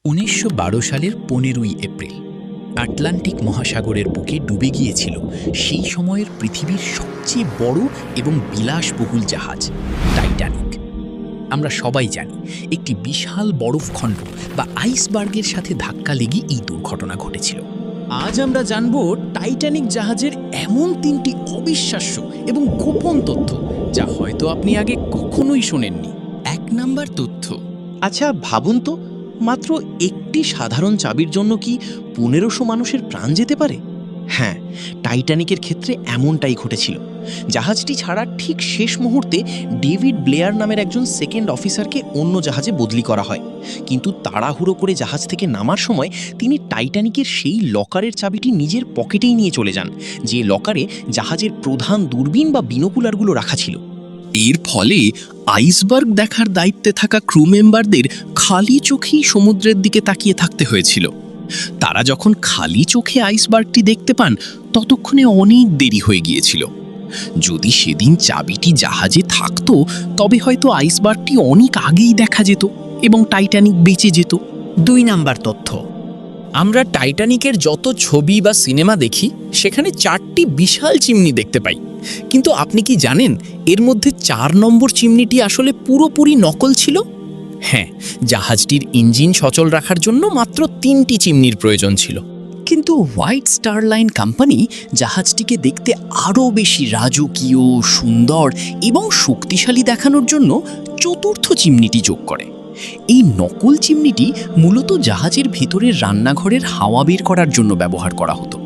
১৯১২ সালের ১৫ই April Atlantic মহাসাগরের বুকে ডুবে গিয়েছিল সেই সময়ের পৃথিবীর সবচেয়ে বড় এবং বিলাসবহুল জাহাজ টাইটানিক। আমরা সবাই জানি একটি বিশাল বরফখণ্ড বা আইসবার্গের সাথে ধাক্কা লেগে এই দুর্ঘটনা ঘটেছিল। আজ আমরা জানব টাইটানিক জাহাজের এমন ৩টি অবিশ্বাস্য এবং গোপন তথ্য যা হয়তো আপনি আগে কখনোই শোনেননি। ১ নাম্বার তথ্য। আচ্ছা ভাবুন তো, মাত্র একটি সাধারণ চাবির জন্য কি ১৫০০ মানুষের প্রাণ যেতে পারে? হ্যাঁ, টাইটানিকের ক্ষেত্রে এমনটাই ঘটেছিল। জাহাজটি ছাড়া ঠিক শেষ মুহূর্তে ডেভিড ব্লেয়ার নামের একজন সেকেন্ড অফিসারকে অন্য জাহাজে বদলি করা হয়, কিন্তু তাড়াহুড়ো করে জাহাজ থেকে নামার সময় তিনি টাইটানিকের সেই লকারের চাবিটি নিজের পকেটেই নিয়ে চলে যান, যে লকারে জাহাজের প্রধান দূরবীন বা বিনোকুলারগুলো রাখা ছিল। এর ফলে আইসবার্গ দেখার দায়িত্বে থাকা ক্রু মেম্বারদের খালি চোখেই সমুদ্রের দিকে তাকিয়ে থাকতে হয়েছিল। তারা যখন খালি চোখে আইসবার্গটি দেখতে পান ততক্ষণে অনেক দেরি হয়ে গিয়েছিল। যদি সেদিন চাবিটি জাহাজে থাকতো তবে হয়তো আইসবার্গটি অনেক আগেই দেখা যেত এবং টাইটানিক বেঁচে যেত। ২ নাম্বার তথ্য। আমরা টাইটানিকের যত ছবি বা সিনেমা দেখি সেখানে ৪টি বিশাল চিমনি দেখতে পাই, কিন্তু আপনি কি জানেন এর মধ্যে ৪ নম্বর চিমনিটি আসলে পুরোপুরি নকল ছিল? হ্যাঁ, জাহাজটির ইঞ্জিন সচল রাখার জন্য মাত্র ৩টি চিমনির প্রয়োজন ছিল। কিন্তু হোয়াইট স্টার লাইন কোম্পানি জাহাজটিকে দেখতে আরও বেশি রাজকীয়, সুন্দর এবং শক্তিশালী দেখানোর জন্য ৪র্থ চিমনিটি যোগ করে। এই নকল চিমনিটি মূলত জাহাজের ভেতরের রান্নাঘরের হাওয়া বের করার জন্য ব্যবহার করা হতো,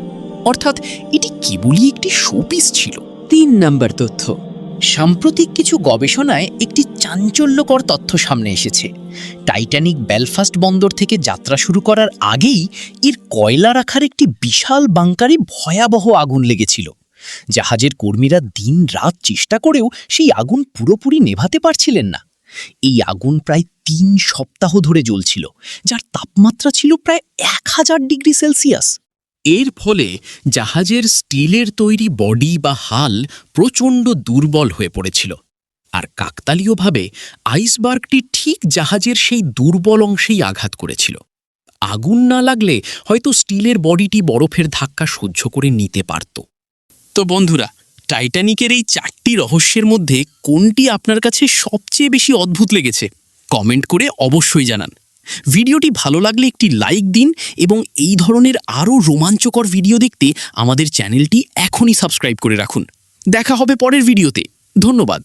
অর্থাৎ এটি কেবলই একটি শোপিস ছিল। ৩ নাম্বার তথ্য। সাম্প্রতিক কিছু গবেষণায় একটি চাঞ্চল্যকর তথ্য সামনে এসেছে। টাইটানিক বেলফাস্ট বন্দর থেকে যাত্রা শুরু করার আগেই এর কয়লা রাখার একটি বিশাল বাংকারে ভয়াবহ আগুন লেগেছিল। জাহাজের কর্মীরা দিন-রাত চেষ্টা করেও সেই আগুন পুরোপুরি নেভাতে পারছিলেন না। এই আগুন প্রায় ৩ সপ্তাহ ধরে জ্বলছিল, যার তাপমাত্রা ছিল প্রায় ১০০০ ডিগ্রি সেলসিয়াস। এর ফলে জাহাজের স্টিলের তৈরি বডি বা হাল প্রচণ্ড দুর্বল হয়ে পড়েছিল, আর কাকতালীয়ভাবে আইসবার্গটি ঠিক জাহাজের সেই দুর্বল অংশেই আঘাত করেছিল। আগুন না লাগলে হয়তো স্টিলের বডিটি বরফের ধাক্কা সহ্য করে নিতে পারত। তো বন্ধুরা, টাইটানিকের এই 4টি রহস্যের মধ্যে কোনটি আপনার কাছে সবচেয়ে বেশি অদ্ভুত লেগেছে কমেন্ট করে অবশ্যই জানান। ভিডিওটি ভালো লাগলে একটি লাইক দিন এবং এই ধরনের আরও রোমাঞ্চকর ভিডিও দেখতে আমাদের চ্যানেলটি এখনই সাবস্ক্রাইব করে রাখুন। দেখা হবে পরের ভিডিওতে। ধন্যবাদ।